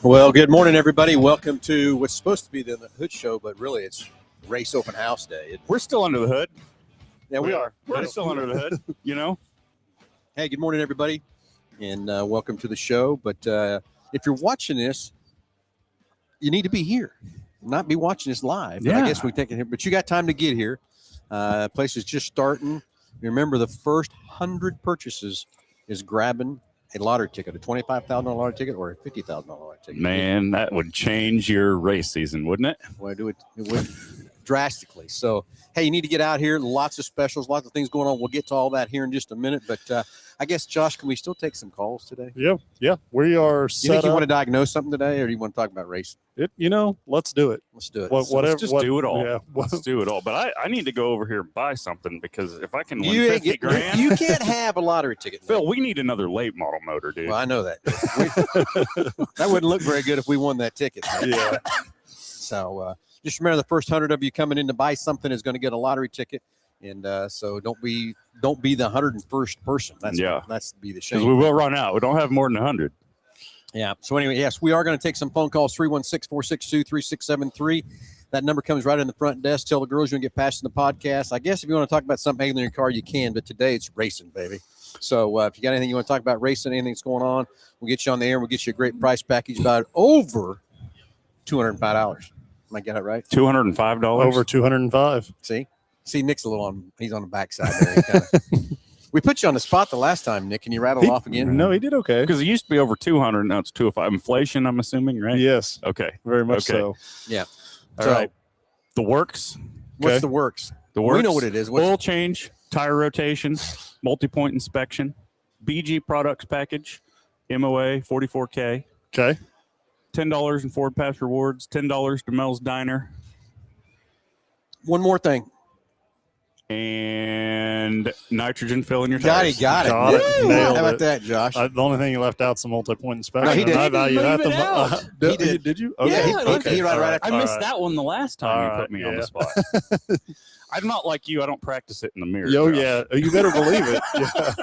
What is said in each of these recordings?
Well, good morning, everybody. Welcome to what's supposed to be the Hood Show, but really it's Race Open House Day. We're still under the hood. Yeah, we are. We're still under the hood, you know? Hey, good morning, everybody, and welcome to the show. But if you're watching this, you need to be here, not be watching this live. But Yeah. I guess we take it here, but you got time to get here. Place is just starting. Remember, the first 100 purchases is grabbing a lottery ticket, a $25,000 lottery ticket or a $50,000 lottery ticket. Man, that would change your race season, wouldn't it? Well, it would drastically. So, hey, you need to get out here. Lots of specials, lots of things going on. We'll get to all that here in just a minute. But I guess, Josh, can we still take some calls today? Yeah. We are You set think you up. want to diagnose something today, or do you want to talk about racing? Let's do it. Let's do it. Let's just do it all. Yeah. Let's do it all. But I need to go over here and buy something because if I can win You, 50 grand, you can't have a lottery ticket. Phil, we need another late model motor, dude. Well, I know that. That wouldn't look very good if we won that ticket. Man. Yeah. So just remember, the first 100 of you coming in to buy something is going to get a lottery ticket. And so don't be the 101st person. That's be the shame. Because we will run out. We don't have more than 100. Yeah. So anyway, yes, we are going to take some phone calls, 316-462-3673. That number comes right in the front desk. Tell the girls you can get past in the podcast. I guess if you want to talk about something in your car, you can. But today it's racing, baby. So if you got anything you want to talk about racing, anything that's going on, we'll get you on the air. We'll get you a great price package about over $205. Am I get it right? $205? Over 205. See, Nick's a little on. He's on the backside there. We put you on the spot the last time, Nick. Can you rattle off again? No, he did okay. Because it used to be over 200. Now it's 205. Inflation, I'm assuming, right? Yes, Okay. very much Okay. so. Yeah. All So, right. The works. What's Okay. the works? The works. We know what it is. Oil change, tire rotation, multi-point inspection, BG products package, MOA 44K, Okay. $10 in Ford Pass rewards, $10 to Mel's Diner, One more thing. and nitrogen fill in your Got tires. it. Got it. Got it. Woo! Nailed How about it. that, Josh? The only thing he left out is the multi-point inspection. No, he did. and I He value didn't that. leave it out. He did. Did you? Yeah, Okay. he right All after- I missed All right. that one the last time you All put me on right, the spot. I'm not like you. I don't practice it in the mirror. Yo, Josh. yeah. You better believe it. Yeah.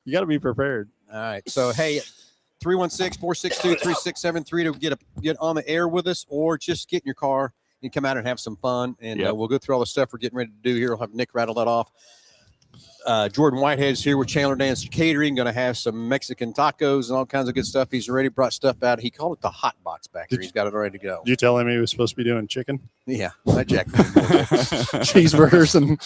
You got to be prepared. All right. So, hey, 316-462-3673 to get on the air with us, or just get in your car and come out and have some fun. And Yep. we'll go through all the stuff we're getting ready to do here. We'll have Nick rattle that off. Jordan Whitehead's here with Chandler Dance Catering. Going to have some Mexican tacos and all kinds of good stuff. He's already brought stuff out. He called it the hot box back there. He's got it ready to go. Did you tell him he was supposed to be doing chicken, Yeah, that Jack. cheeseburgers, and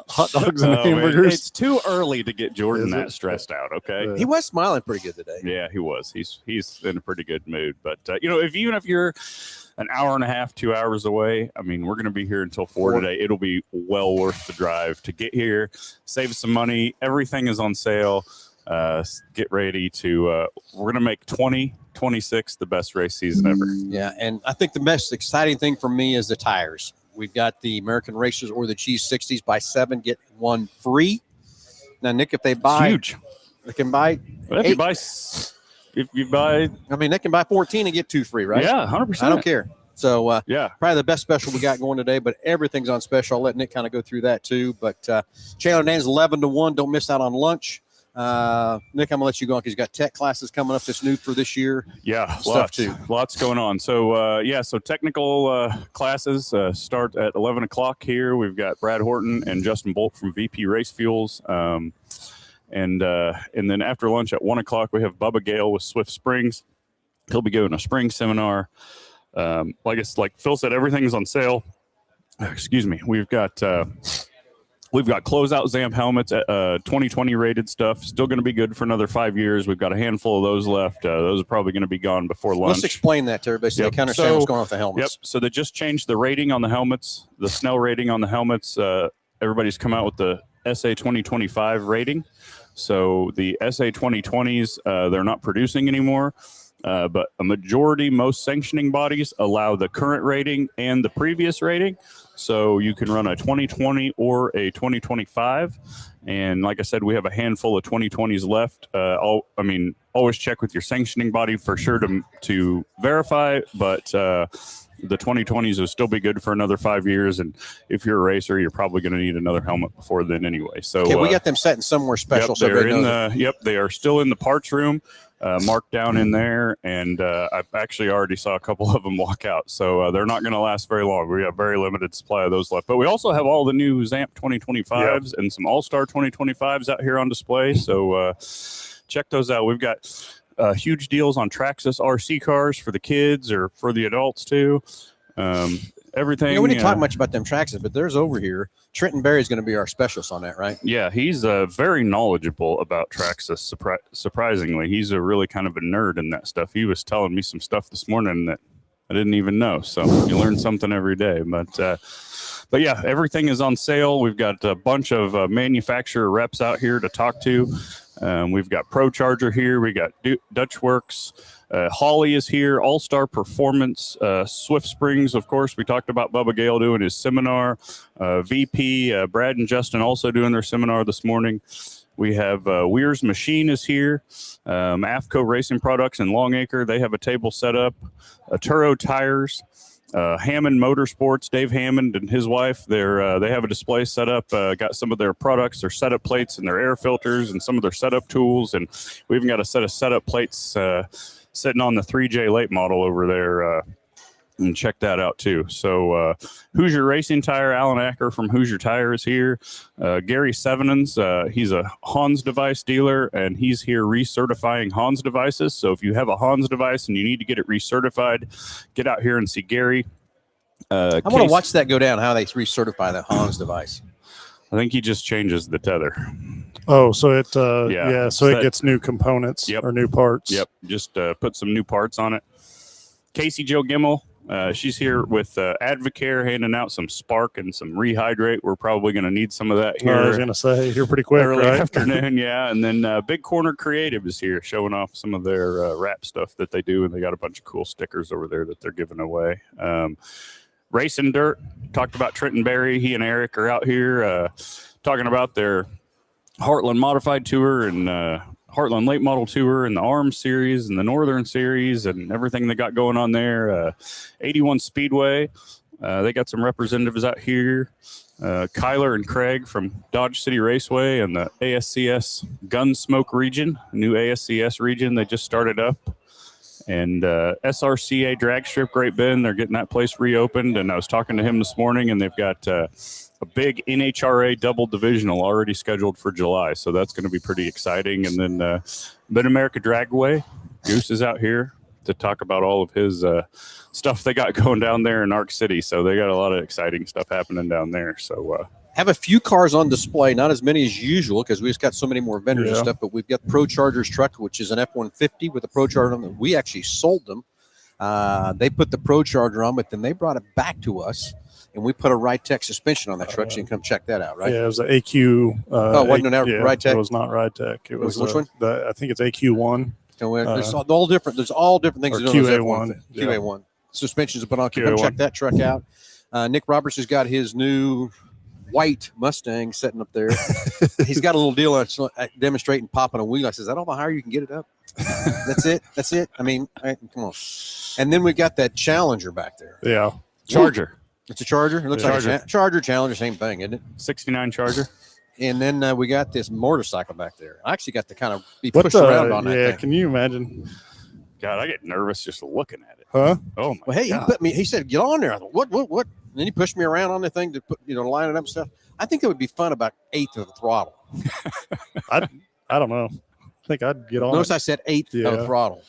hot dogs and Oh, man. hamburgers? It's too early to get Jordan Is that it? stressed out. Okay. Yeah. He was smiling pretty good today. Yeah, he was. He's in a pretty good mood. But even if you're an hour and a half, 2 hours away, I mean, we're going to be here until 4 today. It'll be well worth the drive to get here, save some money. Everything is on sale. Get ready to. We're going to make 2026 the best race season ever. Yeah, and I think the most exciting thing for me is the tires. We've got the American Racers or the G60s. Buy 7, get 1 free. Now, Nick, if they buy, Huge. they can buy. Well, if 8. you buy, I mean, they can buy 14 and get 2 free, right? yeah, 100%. I don't care. So Yeah. probably the best special we got going today, but everything's on special. I'll let Nick kind of go through that too. But Chandler Dan's 11 to 1. Don't miss out on lunch. Nick, I'm gonna let you go on because you got tech classes coming up that's new for this year. Yeah, Stuff too. Lots going on. So so technical classes start at 11 o'clock here. We've got Brad Horton and Justin Bolt from VP Race Fuels. And then after lunch at 1 o'clock, we have Bubba Gale with Swift Springs. He'll be giving a spring seminar. Like Phil said, everything is on sale. Excuse me. We've got closeout ZAMP helmets, 2020 rated stuff. Still going to be good for another 5 years. We've got a handful of those left. Those are probably going to be gone before lunch. Let's explain that to everybody so Yep. they can understand So- what's going on with the Yep. helmets. So they just changed the rating on the helmets, the Snell rating on the helmets. Everybody's come out with the SA 2025 rating. So the SA 2020s, they're not producing anymore. But a majority, most sanctioning bodies allow the current rating and the previous rating. So you can run a 2020 or a 2025. And like I said, we have a handful of 2020s left. Always check with your sanctioning body for sure to verify. But the 2020s will still be good for another 5 years. And if you're a racer, you're probably going to need another helmet before then anyway. So Okay, we got them setting somewhere special. Yep, so they're everybody in knows it. they are still in the parts room. marked down in there, and I've actually already saw a couple of them walk out. So they're not going to last very long. We have very limited supply of those left. But we also have all the new ZAMP 2025s and some All-Star 2025s out here on display. So check those out. We've got huge deals on Traxxas RC cars for the kids or for the adults too. Everything. We didn't talk much about them Traxxas, but there's over here. Trenton Berry is going to be our specialist on that, right? Yeah, he's very knowledgeable about Traxxas. Surprisingly, he's a really kind of a nerd in that stuff. He was telling me some stuff this morning that I didn't even know. So you learn something every day. But yeah, everything is on sale. We've got a bunch of manufacturer reps out here to talk to. We've got Pro Charger here. We got Dutch Works. Holly is here. All-Star Performance. Swift Springs, of course. We talked about Bubba Gale doing his seminar. VP, Brad and Justin also doing their seminar this morning. We have Weir's Machine is here. AFCO Racing Products in Longacre. They have a table set up. Turo Tires. Hammond Motorsports, Dave Hammond and his wife, they have a display set up, got some of their products, their setup plates and their air filters and some of their setup tools. And we even got a set of setup plates sitting on the 3J late model over there. And check that out too. So Hoosier Racing Tire, Alan Acker from Hoosier Tire is here. Gary Sevenens, he's a Hans device dealer, and he's here recertifying Hans devices. So if you have a Hans device and you need to get it recertified, get out here and see Gary. I want to watch that go down, how they recertify the Hans device. I think he just changes the tether. Oh, so it so it that gets new components or new parts. Yep, just put some new parts on it. Casey Jo Gimmel. She's here with Advocare, handing out some Spark and some Rehydrate. We're probably going to need some of that here. I was going to say, here pretty quick, early right? afternoon, yeah. And then Big Corner Creative is here showing off some of their wrap stuff that they do, and they got a bunch of cool stickers over there that they're giving away. Racing Dirt, talked about Trenton Berry. He and Eric are out here talking about their Heartland Modified Tour and Heartland Late Model Tour and the ARM Series and the Northern Series and everything they got going on there. 81 Speedway, they got some representatives out here. Kyler and Craig from Dodge City Raceway and the ASCS Gunsmoke region, new ASCS region they just started up. And SRCA Drag Strip Great Bend, they're getting that place reopened. And I was talking to him this morning, and they've got a big NHRA double divisional already scheduled for July. So that's going to be pretty exciting. And then Mid-America Dragway, Goose is out here to talk about all of his stuff they got going down there in Arc City. So they got a lot of exciting stuff happening down there. So have a few cars on display, not as many as usual because we just got so many more vendors and stuff, but we've got Pro Charger's truck, which is an F-150 with a Pro Charger on it. We actually sold them. They put the Pro Charger on, but then they brought it back to us, and we put a Ridetech suspension on that truck, so you can come check that out, right? Yeah, it was an AQ. Wasn't it Ridetech? It was not Ridetech. It was which one? I think it's AQ1. There's all different. There's all different things. QA1. QA1 suspensions to put on. Come check that truck out. Nick Roberts has got his new white Mustang sitting up there. He's got a little deal on demonstrating popping a wheel. I says, I don't know how higher you can get it up. That's it. I mean, come on. And then we got that Challenger back there. Yeah. Charger. It's a Charger. It looks like a Charger, Challenger, same thing, isn't it? 69 Charger. And then we got this motorcycle back there. I actually got to kind of be pushed around on that thing. Can you imagine? God, I get nervous just looking at it. Huh? Oh my! Well, hey, God. he said, get on there. I thought, what? And then he pushed me around on the thing to put, line it up and stuff. I think it would be fun about eighth of the throttle. I don't know. I think I'd get on. Notice I said eighth of the throttle.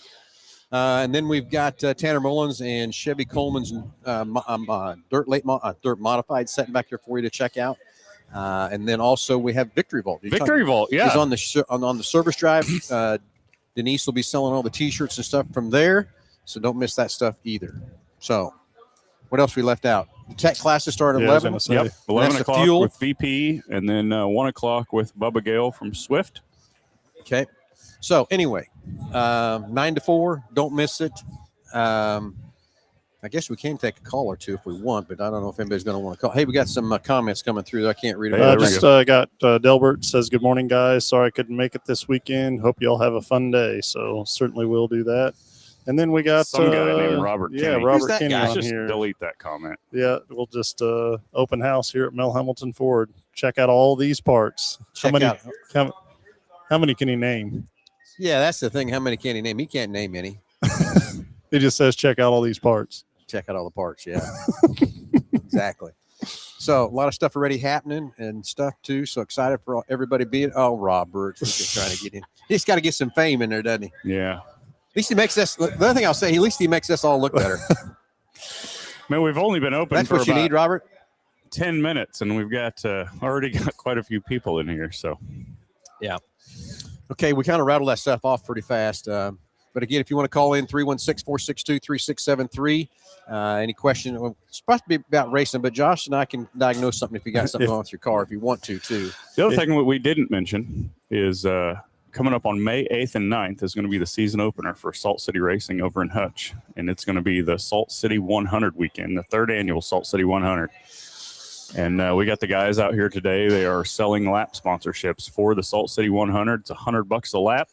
And then we've got Tanner Mullins and Chevy Coleman's dirt modified setting back here for you to check out. And then also we have Victory Vault. Victory Vault, yeah. Is on the service drive. Denise will be selling all the T-shirts and stuff from there, so don't miss that stuff either. So, what else we left out? The tech classes start at 11. Yep, 11 o'clock with VP, and then 1 o'clock with Bubba Gale from Swift. Okay. So anyway, 9 to 4. Don't miss it. I guess we can take a call or two if we want, but I don't know if anybody's going to want to call. Hey, we got some comments coming through. I can't read them. Got Delbert says, good morning, guys. Sorry I couldn't make it this weekend. Hope you all have a fun day. So certainly we'll do that. And then we got some guy named Robert Kinney. Yeah, Robert Kinney on just here. Delete that comment. Yeah, we'll just open house here at Mel Hamilton Ford. Check out all these parts. How many can he name? Yeah, that's the thing. How many can he name? He can't name any. It just says check out all these parts. Check out all the parts. Yeah, exactly. So a lot of stuff already happening and stuff too. So excited for everybody being. Oh, Robert, he's just trying to get in. He's got to get some fame in there, doesn't he? Yeah. At least he makes us. The other thing I'll say, at least he makes us all look better. Man, we've only been open That's for what you about need, Robert. 10 minutes, and we've got already got quite a few people in here. So, Okay, we kind of rattled that stuff off pretty fast. But again, if you want to call in, 316-462-3673. Any question? Well, it's supposed to be about racing, but Josh and I can diagnose something if you got something wrong with your car if you want to, too. the other thing that we didn't mention is coming up on May 8th and 9th is going to be the season opener for Salt City Racing over in Hutch. And it's going to be the Salt City 100 weekend, the third annual Salt City 100. And we got the guys out here today. They are selling lap sponsorships for the Salt City 100. It's $100 a lap.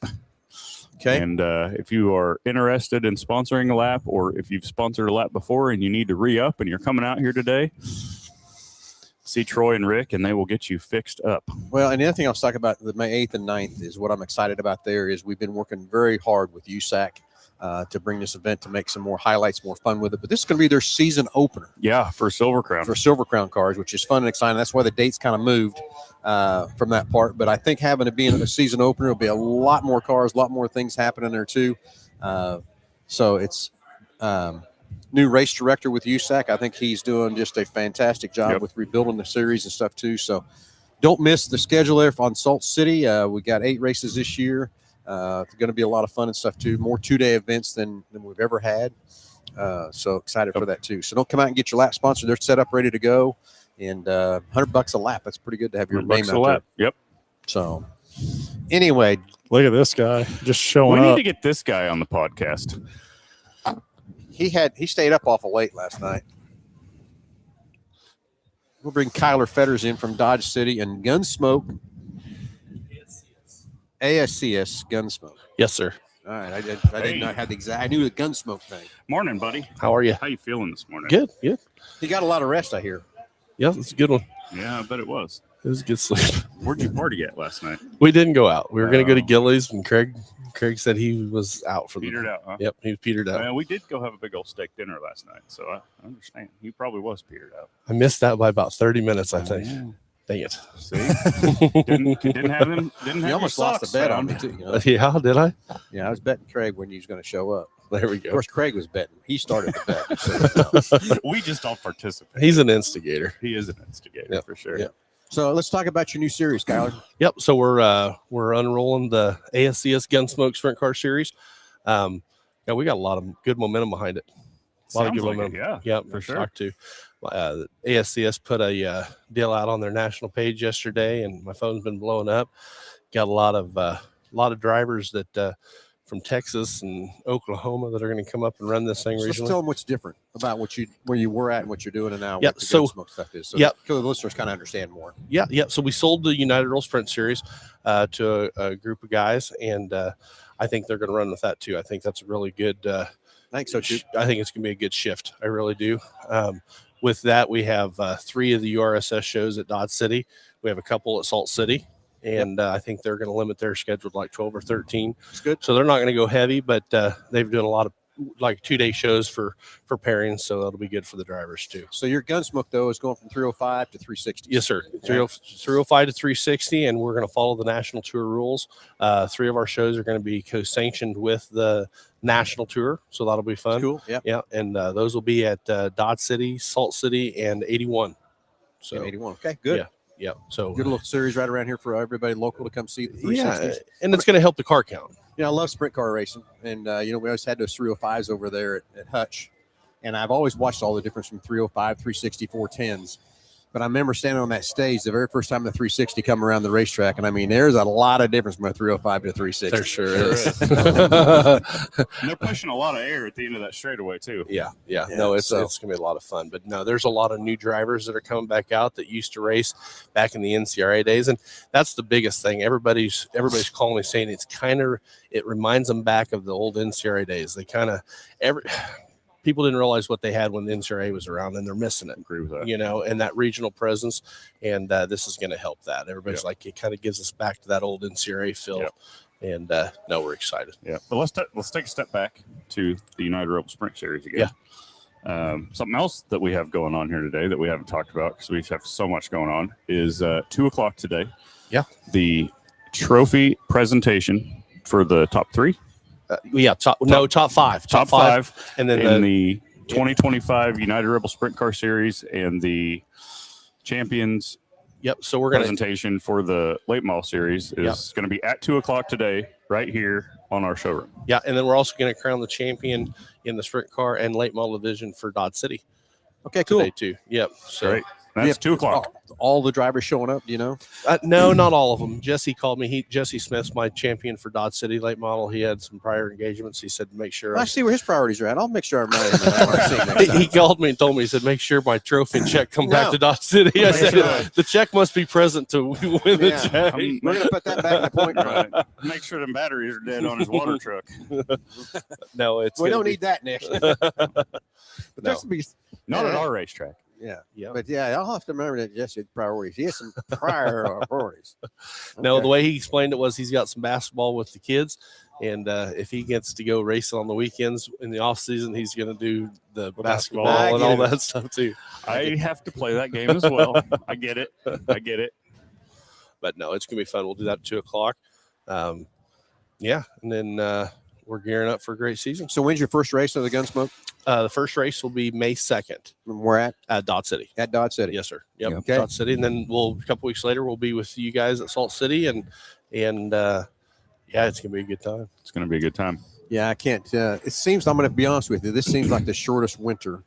Okay. And if you are interested in sponsoring a lap, or if you've sponsored a lap before and you need to re-up and you're coming out here today, see Troy and Rick, and they will get you fixed up. Well, and the other thing I'll talk about the May 8th and 9th is what I'm excited about there is we've been working very hard with USAC to bring this event to make some more highlights, more fun with it. But this is going to be their season opener Yeah, for Silver Crown. for Silver Crown cars, which is fun and exciting. That's why the dates kind of moved from that part. But I think having it being a season opener will be a lot more cars, a lot more things happening there too. So it's new race director with USAC. I think he's doing just a fantastic job with rebuilding the series and stuff too. So don't miss the schedule there on Salt City. We got 8 races this year. It's going to be a lot of fun and stuff too. More 2-day events than we've ever had. So excited for that too. So don't come out and get your lap sponsor. They're set up, ready to go. And $100 a lap. That's pretty good to have your name $100 out a lap. there. Yep. So anyway, Look at this guy just We showing need up. to get this guy on the podcast. he stayed up awful late last night. We'll bring Kyler Fetters in from Dodge City and Gunsmoke. ASCS Gunsmoke. Yes, sir. All right, I did not have the exact. I knew the Gunsmoke thing. Morning, buddy. How are you? How you feeling this morning? Good, good. He got a lot of rest, I hear. Yeah, it's a good one. Yeah, I bet it was. It was a good sleep. Where'd you party at last night? We didn't go out. We were going to go to Oh. Gillies, and Craig said he was out for Petered the. out, huh? Yep, he was petered out. Well, we did go have a big old steak dinner last night, so I understand. He probably was petered out. I missed that by about 30 minutes, I think. Yeah. Dang it. See, didn't have him. Didn't have You almost lost the bet on me too. You know? Yeah, did I? Yeah, I was betting Craig when he was going to show up. There we Of go. course, Craig was betting. He started the bet. We just all participate. He's an instigator. He is an instigator Yep. for sure. Yep. So let's talk about your new series, Kyler. Yep. So we're unrolling the ASCS Gunsmoke Sprint Car Series. Yeah, we got a lot of good momentum behind it. A lot of Sounds good like momentum. it, Yeah, for sure. Talked to ASCS put a deal out on their national page yesterday, and my phone's been blowing up. Got a lot of drivers that from Texas and Oklahoma that are going to come up and run this thing So let's regionally. tell them what's different about where you were at and what you're doing and now. Yep, What the so- Gunsmoke stuff is. So yep. the listeners kind of understand more. Yeah. So we sold the United Roll Sprint Series to a group of guys, and I think they're going to run with that too. I think that's a really good. I think so too. I think it's going to be a good shift. I really do. With that, we have 3 of the URSS shows at Dodge City. We have a couple at Salt City, and I think they're going to limit their schedule to like 12 or 13. It's good. So they're not going to go heavy, but they've done a lot of like 2-day shows for pairings, so that'll be good for the drivers too. So your Gunsmoke though is going from 305 to 360. Yes, sir. Okay. 305 to 360, and we're going to follow the national tour rules. 3 of our shows are going to be co-sanctioned with the national tour, so that'll be fun. Cool. Yeah. Yeah, and those will be at Dodge City, Salt City, and 81. So 81. Okay. Good. yeah, so Good little series right around here for everybody local to come see the 360s. yeah, and it's going to help the car count. You know, I love sprint car racing, and we always had those 305s over there at Hutch, and I've always watched all the difference from 305, 360, 410s. But I remember standing on that stage the very first time the 360 come around the racetrack, and I mean, there's a lot of difference from a 305 to a 360. There sure Sure is. And they're pushing a lot of air at the end of that straightaway too. Yeah. Yeah, No, it's so- going to be a lot of fun. But no, there's a lot of new drivers that are coming back out that used to race back in the NCRA days, and that's the biggest thing. Everybody's calling me saying it reminds them back of the old NCRA days. They kind of people didn't realize what they had when the NCRA was around, and they're missing it. Agree with that. And that regional presence, and this is going to help that. Everybody's like, it kind of gives us back to that old NCRA feel. Yep. And no, we're excited. Yeah, but let's take a step back to the United Rebel Sprint Series again. Something else that we have going on here today that we haven't talked about because we have so much going on is 2:00 today. Yeah. The trophy presentation for the top 3. Top 5. Top 5. And then in the 2025 United Rebel Sprint Car Series and the Champions Yep. So we're going to presentation for the late model series is going to be at 2:00 today, right here on our showroom. Yeah, and then we're also going to crown the champion in the sprint car and late model division for Dodge City. Okay, cool. Today too. Yep. So Great. That's 2:00. All the drivers showing up, you know? no, not all of them. Jesse called me. Jesse Smith's my champion for Dodge City late model. He had some prior engagements. He said, make sure. I see where his priorities are at. I'll make sure I'm right. He called me and told me, he said, make sure my trophy and check come back to Dodge City. I said, the check must be present to win the check. We're going to put that back in the point guard. Right. Make sure the batteries are dead on his water truck. No, it's We don't need that, Nick. But there's to be Not at our racetrack. Yeah. Yeah. But yeah, I'll have to remember that Jesse had priorities. He has some prior priorities. No, Okay. the way he explained it was he's got some basketball with the kids, and if he gets to go racing on the weekends in the off season, he's going to do the basketball I and get all it. that stuff too. I have to play that game as well. I get it. But no, it's going to be fun. We'll do that at 2:00. Yeah, and then we're gearing up for a great season. So when's your first race of the Gunsmoke? The first race will be May 2nd We're at Dodge City. Dodge City. Yes, sir. Yep, Yeah. Okay. Dodge City, and then a couple weeks later we'll be with you guys at Salt City, and yeah, it's gonna be a good time. It's going to be a good time. Yeah, I can't. It seems, I'm going to be honest with you, this seems like the shortest winter,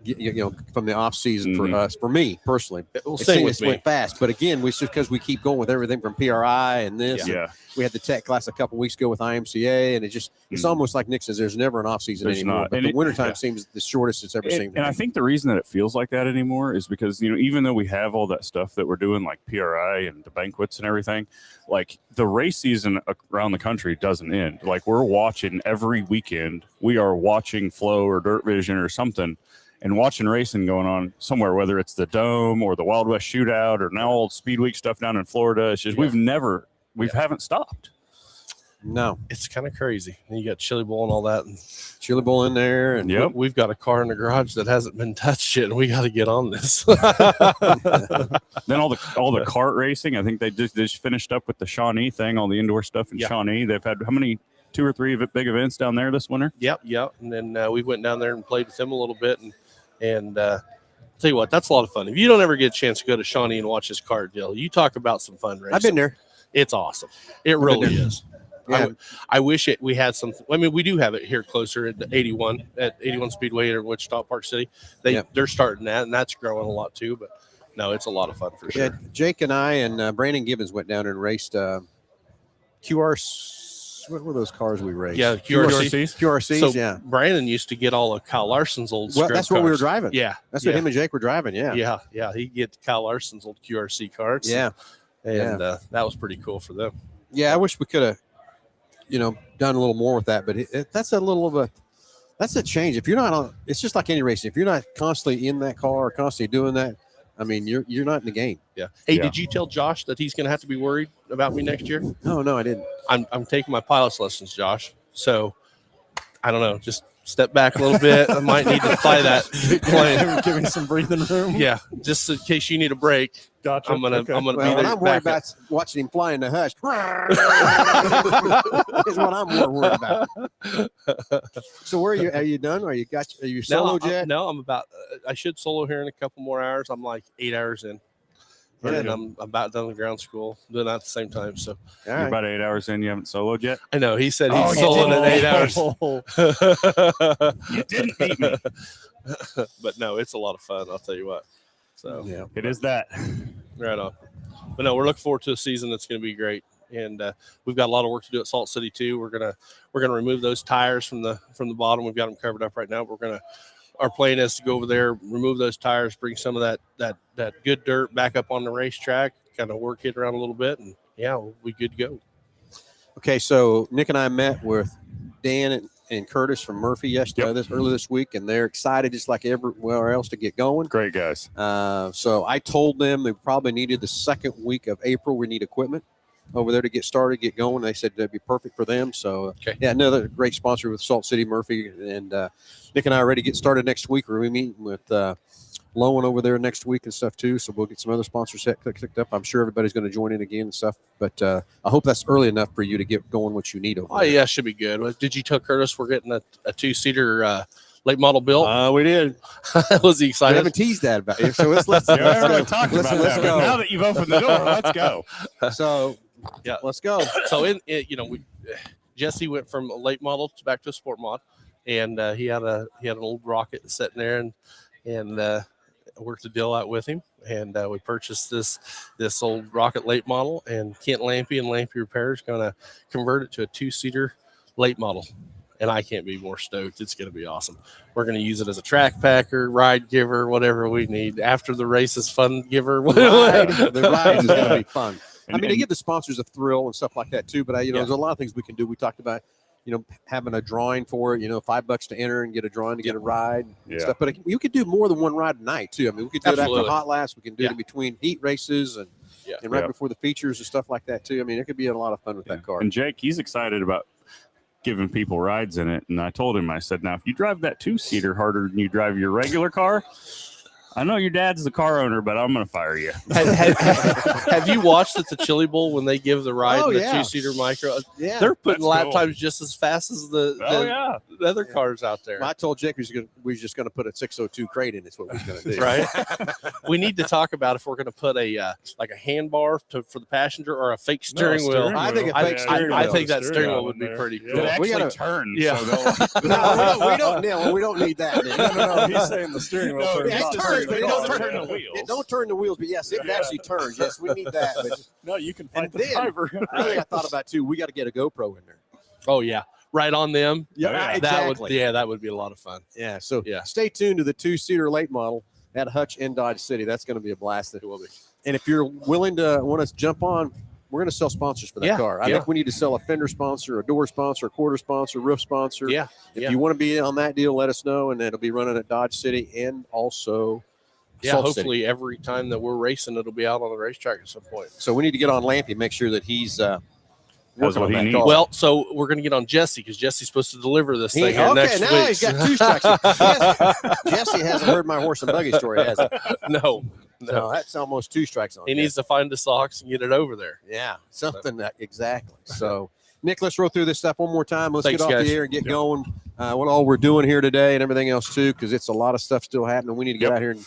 you know, from the off season for us, for me personally. Well, It same seems with it me. went fast, but again, we just because we keep going with everything from PRI and this. Yeah. We had the tech class a couple weeks ago with IMCA, and it's almost like Nick says, there's never an off season There's anymore. not. But And the it- wintertime yeah. seems the shortest it's ever seemed. And I think the reason that it feels like that anymore is because, you know, even though we have all that stuff that we're doing, like PRI and the banquets and everything, like the race season around the country doesn't end. Like we're watching every weekend. We are watching Flow or Dirt Vision or something and watching racing going on somewhere, whether it's the Dome or the Wild West Shootout or now old Speed Week stuff down in Florida. It's just we haven't stopped. No, It's kind of crazy. And you got Chili Bowl and all that. And Chili Bowl in there, and Yep. we've got a car in the garage that hasn't been touched yet, and we got to get on this. Then all the kart racing. I think they just finished up with the Shawnee thing, all the indoor stuff in Yeah. Shawnee. They've had how many 2 or 3 big events down there this winter? Yep. And then we went down there and played with them a little bit, and tell you what, that's a lot of fun. If you don't ever get a chance to go to Shawnee and watch this kart deal, you talk about some fun racing. I've been there. It's awesome. It really there. is. Yeah. I wish we had some. I mean, we do have it here closer at 81 Speedway or Wichita Park City. They're starting that, and that's growing a lot too. But no, it's a lot of fun for sure. Yeah, Jake and I and Brandon Gibbons went down and raced QR. What were those cars we raced? Yeah, QRC. QRCs. So yeah. Brandon used to get all of Kyle Larson's old. Well, scrub that's what we were cars. driving. Yeah, That's what him and Jake were driving. Yeah. Yeah. He get Kyle Larson's old QRC carts. Yeah. and that was pretty cool for them. Yeah. I wish we could have, done a little more with that, but that's a little of that's a change. If you're not on, it's just like any racing. If you're not constantly in that car or constantly doing that, I mean, you're not in the game. Yeah. Hey, Yeah. did you tell Josh that he's going to have to be worried about me next year? No, I didn't. I'm taking my pilot's lessons, Josh. So I don't know. Just step back a little bit. I might need to fly that plane. Give me some breathing room. Yeah, just in case you need a break. Gotcha. I'm gonna Well, be what there. I'm worried back up. about watching him fly in the hush. is what I'm more worried about. So where are you? Are you done? Are you solo jet? No, I'm about. I should solo here in a couple more hours. I'm like 8 hours in. Yeah. And I'm about done with ground school, doing that at the same time. So All You're right. about 8 hours in. You haven't soloed yet. I know he said he's Oh, you soloing in 8 hours. You didn't beat me. But no, it's a lot of fun. I'll tell you what. So Yeah. It is that. right on. But no, we're looking forward to a season that's going to be great, and we've got a lot of work to do at Salt City too. We're gonna remove those tires from the bottom. We've got them covered up right now. Our plan is to go over there, remove those tires, bring some of that good dirt back up on the racetrack, kind of work it around a little bit, and yeah, we'll be good to go. Okay, so Nick and I met with Dan and Curtis from Murphy yesterday, Yep. earlier this week, and they're excited just like everywhere else to get going. Great guys. So I told them they probably needed the second week of April. We need equipment. over there to get started, get going. They said that'd be perfect for them. So, Okay. yeah, another great sponsor with Salt City Murphy. And Nick and I are ready to get started next week. We're meeting with Lowen over there next week and stuff too. So we'll get some other sponsors clicked up. I'm sure everybody's going to join in again and stuff. But I hope that's early enough for you to get going what you need over Oh there. yeah, should be good. Did you tell Curtis we're getting a 2-seater late model built? We did. Was he I excited? haven't teased that about you. So let's Yeah, I haven't really go. talked Let's about that, but go. now that you've opened the door, let's go. So Yeah. let's go. So Jesse went from a late model to back to a sport mod, and he had an old Rocket sitting there, and worked the deal out with him, and we purchased this old Rocket late model, and Kent Lampy and Lampy Repair is going to convert it to a 2-seater late model. And I can't be more stoked. It's going to be awesome. We're going to use it as a track packer, ride giver, whatever we need. After the races, fun giver. The ride is going to be fun. And- I mean, they and- give the sponsors a thrill and stuff like that too. But there's a lot of things we can do. We talked about, having a drawing for it. $5 to enter and get a drawing to get a ride and Yeah. stuff. But you could do more than one ride a night too. I mean, we could do it Absolutely. after hot laps. We can do it in between heat races and right Yeah. before the features and stuff like that too. I mean, it could be a lot of fun with that car. And Jake, he's excited about giving people rides in it. And I told him, I said, now, if you drive that 2-seater harder than you drive your regular car, I know your dad's the car owner, but I'm going to fire you. Have you watched at the Chili Bowl when they give the ride Oh, in the yeah. 2-seater micro? Yeah. They're putting That's lap cool. times just as fast as the other cars out there. I told Jake we was just going to put a 602 crate in. It's what we was going to do. Right. We need to talk about if we're going to put a like a handbar for the passenger or a fake steering wheel. I think a fake steering I wheel. think that steering wheel in would be there. pretty Yeah. cool. It actually gotta- turns. Yeah. So No, we don't need that. No, he's saying the steering wheel. No, turns, Yeah, not it the turns, but it don't car. turn the wheels. It don't turn the wheels, but yes, it actually turns. Yes, we need that. But No, you can And fight the then- driver. I think I thought about too. We got to get a GoPro in there. Oh yeah, right on them. Yeah, exactly. That would be a lot of fun. Yeah. So Yeah. stay tuned to the 2-seater late model at Hutch in Dodge City. That's going to be a blast. It will be. And if you're willing to want to jump on, we're going to sell sponsors for that Yeah, car. I yeah. think we need to sell a fender sponsor, a door sponsor, a quarter sponsor, roof sponsor. Yeah. If yeah. you want to be on that deal, let us know, and it'll be running at Dodge City and also Yeah, Salt City. hopefully every time that we're racing, it'll be out on the racetrack at some point. So we need to get on Lampy, make sure that he's That's working what on he that needs. car. Well, so we're going to get on Jesse because Jesse's supposed to deliver this thing here okay, next now week. he's got 2 strikes. Jesse hasn't heard my horse and buggy story, has he? No. No, that's almost 2 strikes on He him. needs to find the socks and get it over there. Yeah, something that exactly. So, Nick, let's roll through this stuff one more time. Let's Thanks, get off guys. the air and get going. What all we're doing here today and everything else too, because it's a lot of stuff still happening. We need to get Yep. out here and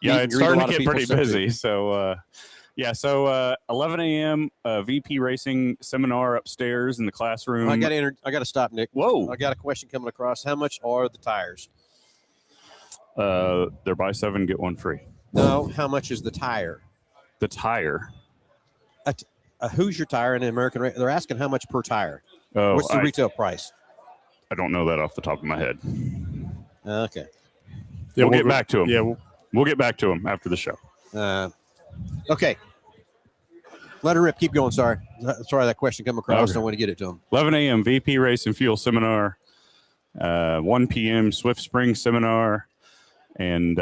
Yeah, meet and it's greet a starting lot to of get people pretty stuff, too. busy. So, 11 a.m. VP Racing seminar upstairs in the classroom. I got to stop, Nick. Whoa. I got a question coming across. How much are the tires? They're buy 7, get 1 free. No, how much is the tire? The tire. A Hoosier tire and an American. They're asking how much per tire. Oh, What's the I retail price? don't know that off the top of my head. Okay. Yeah, We'll get back to him. Yeah, We'll get back to him after the show. Okay. Let her rip. Keep going. Sorry, that question come across. Okay. I want to get it to him. 11 a.m. VP Racing Fuel Seminar. 1 p.m. Swift Spring Seminar. And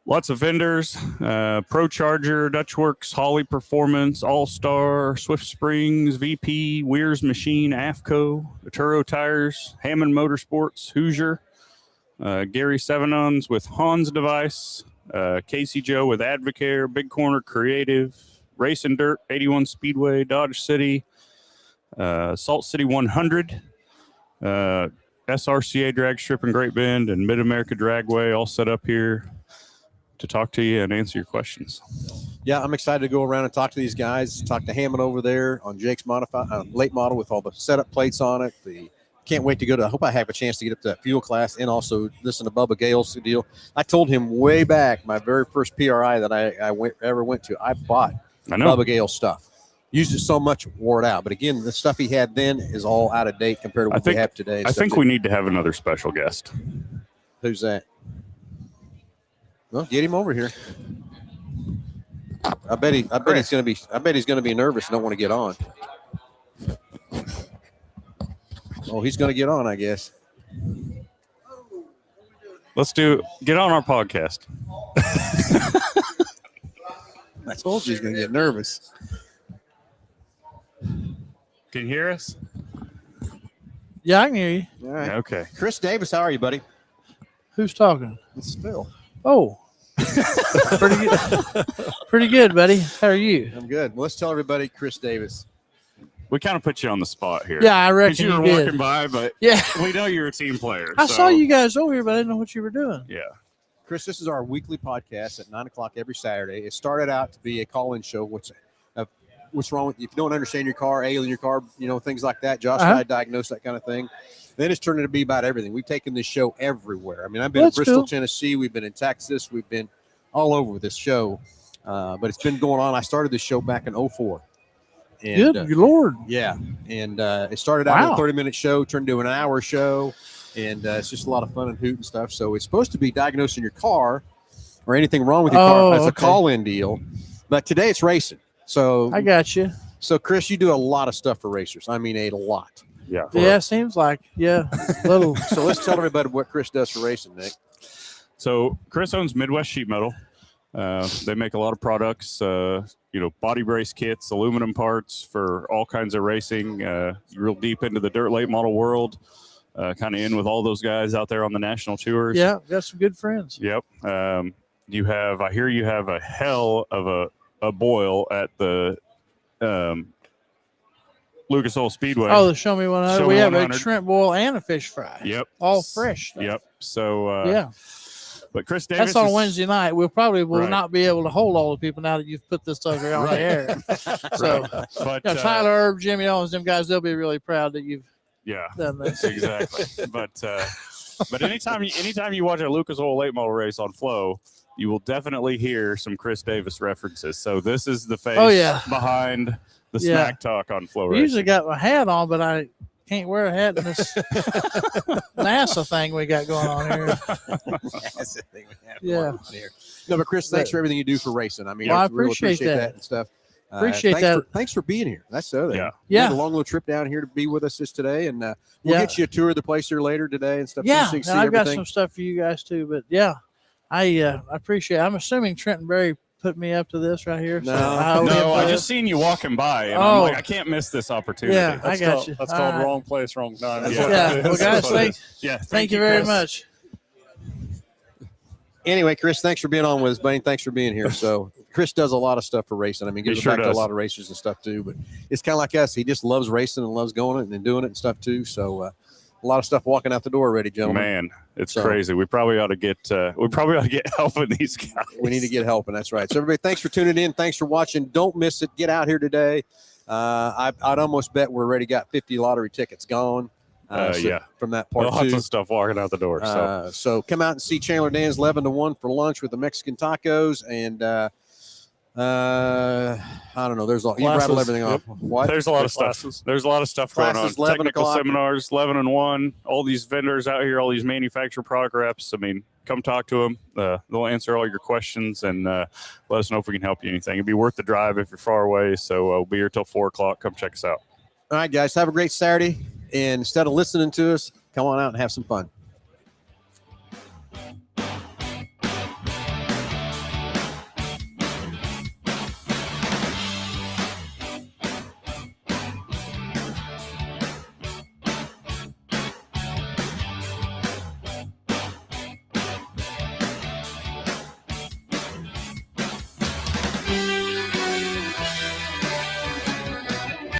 lots of vendors. Pro Charger, Dutchworks, Holly Performance, All-Star, Swift Springs, VP, Weir's Machine, AFCO, Aturo Tires, Hammond Motorsports, Hoosier, Gary Sevenons with Hans Device, Casey Joe with Advocare, Big Corner Creative, Race and Dirt, 81 Speedway, Dodge City, Salt City 100, SRCA Drag Strip and Great Bend, and Mid-America Dragway all set up here to talk to you and answer your questions. Yeah, I'm excited to go around and talk to these guys. Talk to Hammond over there on Jake's late model with all the setup plates on it. Can't wait to go to. I hope I have a chance to get up to that fuel class and also listen to Bubba Gale's deal. I told him way back, my very first PRI that I ever went to, I bought I know. Bubba Gale stuff. Used it so much, wore it out. But again, the stuff he had then is all out of date compared to what we have today. I think we need to have another special guest. Who's that? Well, get him over here. I bet he's going to be nervous and don't want to get on. Oh, he's going to get on, I guess. Get on our podcast. I told you he's going to get nervous. Can you hear us? Yeah, I can hear you. All right. Okay. Chris Davis, how are you, buddy? Who's talking? It's Phil. Oh, pretty good. Pretty good, buddy. How are you? I'm good. Well, let's tell everybody Chris Davis. We kind of put you on the spot here. Yeah, I Because reckon you you were did. walking by, but Yeah, we know you're a team player. I so- saw you guys over here, but I didn't know what you were doing. Yeah. Chris, this is our weekly podcast at 9 o'clock every Saturday. It started out to be a call-in show. What's wrong with you? If you don't understand your car, alien your car, things like that. Josh and I diagnose that kind of thing. Then it's turned into be about everything. We've taken this show everywhere. I mean, I've been That's in Bristol, cool. Tennessee. We've been in Texas. We've been all over with this show. But it's been going on. I started this show back in 2004. And, Good Lord. yeah. And it started out Wow. as a 30-minute show, turned into an hour show. And it's just a lot of fun and hoot and stuff. So it's supposed to be diagnosing your car or anything wrong with your Oh, car. It's a okay. call-in deal. But today it's racing. So, I got you. Chris, you do a lot of stuff for racers. I mean, a lot. Yeah. Yeah, seems like. Yeah, little. So let's tell everybody what Chris does for racing, Nick. So Chris owns Midwest Sheet Metal. They make a lot of products, body brace kits, aluminum parts for all kinds of racing. Real deep into the dirt late model world, kind of in with all those guys out there on the national tours. Yeah, got some good friends. Yep. I hear you have a hell of a boil at the Lucas Oil Speedway. Oh, the Show Me 100. Show We Me have 100. a shrimp boil and a fish fry. Yep. All fresh stuff. Yep. So, Yeah, but Chris Davis that's on is- Wednesday night. We'll probably will Right. not be able to hold all the people now that you've put this stuff here on Right. the air. So, But Tyler, Herb, Jimmy Owens, them guys, they'll be really proud that you've yeah. done this. Exactly. But anytime you watch a Lucas Oil late model race on Flow, you will definitely hear some Chris Davis references. So this is the face Oh, yeah. behind the Yeah. smack talk on Flow I Racing. usually got my hat on, but I can't wear a hat in this NASA thing we got going on here. That's the thing we have Yeah. going on here. No, but Chris, thanks for everything you do for racing. I mean, Well, I really appreciate that. and stuff. Appreciate thanks that. thanks for being here. That's the other thing. Yeah. You had Yeah. a long little trip down here to be with us today, and we'll Yeah. get you a tour of the place here later today and stuff. Yeah, so you can and see I've got everything. some stuff for you guys too. But yeah, I appreciate it. I'm assuming Trenton Berry put me up to this right here. No. I owe him No, for I this. just seen you walking by, and Oh. I'm like, I can't miss this opportunity. Yeah. I got called, you. That's All called right. wrong place, wrong time. That's Yeah. what Yeah. it Well, is. guys, That's what it is. Yeah. thank you very Chris. much. Anyway, Chris, thanks for being on with us, buddy. Thanks for being here. So Chris does a lot of stuff for racing. I mean, gives He sure back to a does. lot of racers and stuff too. But it's kind of like us. He just loves racing and loves going it and doing it and stuff too. So a lot of stuff walking out the door already, gentlemen. Man, it's So- crazy. We probably ought to get help with these guys. We need to get help, and that's right. So everybody, thanks for tuning in. Thanks for watching. Don't miss it. Get out here today. I'd almost bet we're already got 50 lottery tickets gone. Yeah. From that part Lots two. of stuff walking out the door. So So come out and see Chandler Dan's 11 to 1 for lunch with the Mexican tacos, and I don't know. There's all you rattle Classes. everything off. Yep. What? there's a lot of Classes. stuff. There's a lot of stuff going on. Classes, 11 Technical o'clock. seminars, 11 and 1. All these vendors out here, all these manufacturer product reps. I mean, come talk to them. They'll answer all your questions and let us know if we can help you anything. It'd be worth the drive if you're far away. So we'll be here till 4 o'clock. Come check us out. All right, guys. Have a great Saturday, and instead of listening to us, come on out and have some fun.